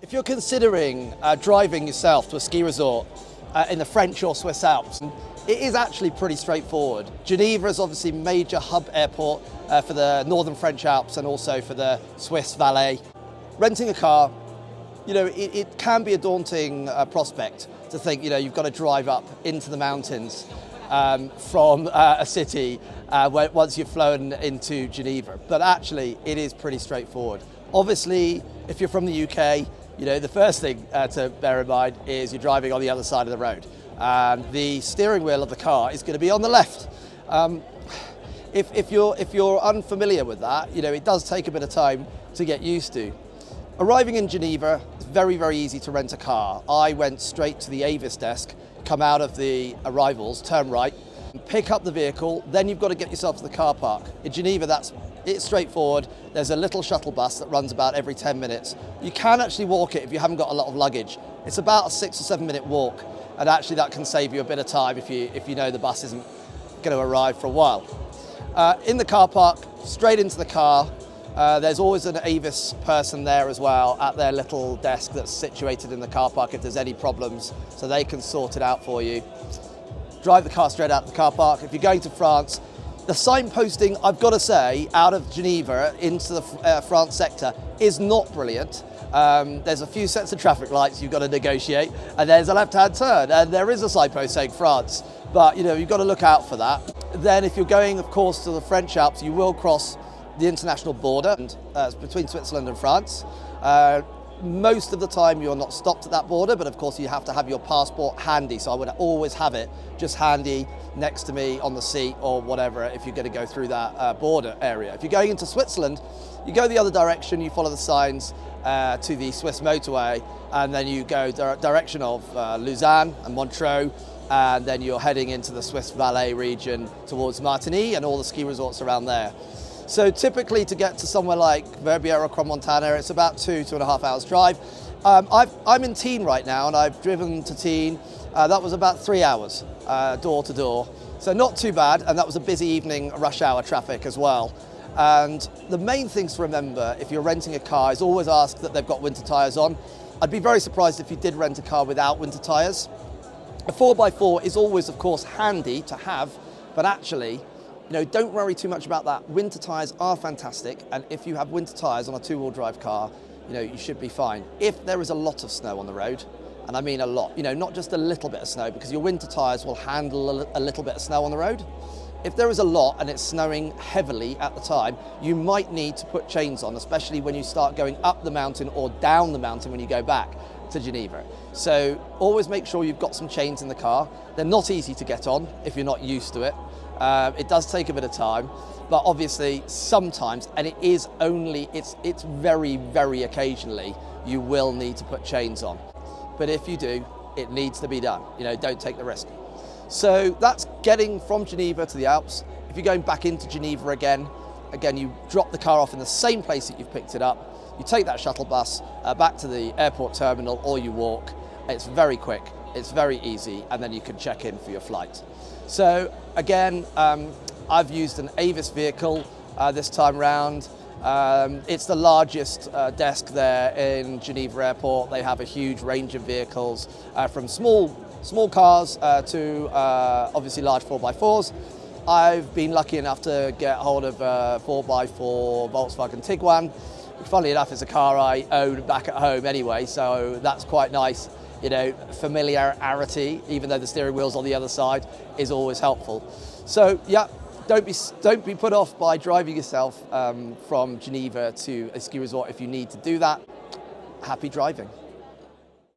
If you're considering driving yourself to a ski resort in the French or Swiss Alps, it is actually pretty straightforward. Geneva is obviously a major hub airport for the northern French Alps and also for the Swiss Valais. Renting a car, it can be a daunting prospect to think, you've got to drive up into the mountains from a city once you've flown into Geneva. But actually, it is pretty straightforward. Obviously, if you're from the UK, the first thing to bear in mind is you're driving on the other side of the road. The steering wheel of the car is going to be on the left. If you're unfamiliar with that, it does take a bit of time to get used to. Arriving in Geneva, it's very, very easy to rent a car. I went straight to the Avis desk, come out of the arrivals, turn right, pick up the vehicle, then you've got to get yourself to the car park. In Geneva, it's straightforward. There's a little shuttle bus that runs about every 10 minutes. You can actually walk it if you haven't got a lot of luggage. It's about a 6 or 7 minute walk, and actually that can save you a bit of time if you know the bus isn't going to arrive for a while. In the car park, straight into the car. There's always an Avis person there as well at their little desk that's situated in the car park if there's any problems, so they can sort it out for you. Drive the car straight out the car park. If you're going to France, the signposting, I've got to say, out of Geneva into the France sector is not brilliant. There's a few sets of traffic lights you've got to negotiate, and there's a left-hand turn, and there is a signpost saying France, but you've got to look out for that. Then if you're going, of course, to the French Alps, you will cross the international border between Switzerland and France. Most of the time you're not stopped at that border, but of course you have to have your passport handy, so I would always have it just handy next to me on the seat or whatever if you're going to go through that border area. If you're going into Switzerland, you go the other direction, you follow the signs to the Swiss motorway, and then you go direction of Lausanne and Montreux, and then you're heading into the Swiss Valais region towards Martigny and all the ski resorts around there. So typically to get to somewhere like Verbier or Crans-Montana, it's about 2.5 hours drive. I'm in Tignes right now, and I've driven to Tignes. That was about 3 hours door to door. So not too bad, and that was a busy evening rush hour traffic as well. And the main things to remember if you're renting a car is always ask that they've got winter tyres on. I'd be very surprised if you did rent a car without winter tyres. A 4x4 is always, of course, handy to have, but actually, don't worry too much about that. Winter tyres are fantastic, and if you have winter tyres on a two-wheel drive car, you should be fine. If there is a lot of snow on the road, and I mean a lot, not just a little bit of snow, because your winter tyres will handle a little bit of snow on the road. If there is a lot and it's snowing heavily at the time, you might need to put chains on, especially when you start going up the mountain or down the mountain when you go back to Geneva. So always make sure you've got some chains in the car. They're not easy to get on if you're not used to it. It does take a bit of time, but obviously sometimes, and it's very, very occasionally, you will need to put chains on. But if you do, it needs to be done. Don't take the risk. So that's getting from Geneva to the Alps. If you're going back into Geneva again, you drop the car off in the same place that you've picked it up. You take that shuttle bus back to the airport terminal, or you walk. It's very quick, it's very easy, and then you can check in for your flight. So again, I've used an Avis vehicle this time round. It's the largest desk there in Geneva Airport. They have a huge range of vehicles, from small cars to obviously large 4x4s. I've been lucky enough to get hold of a 4x4 Volkswagen Tiguan. Funnily enough, it's a car I own back at home anyway, so that's quite nice. Familiarity, even though the steering wheel's on the other side, is always helpful. So yeah, don't be put off by driving yourself from Geneva to a ski resort if you need to do that. Happy driving.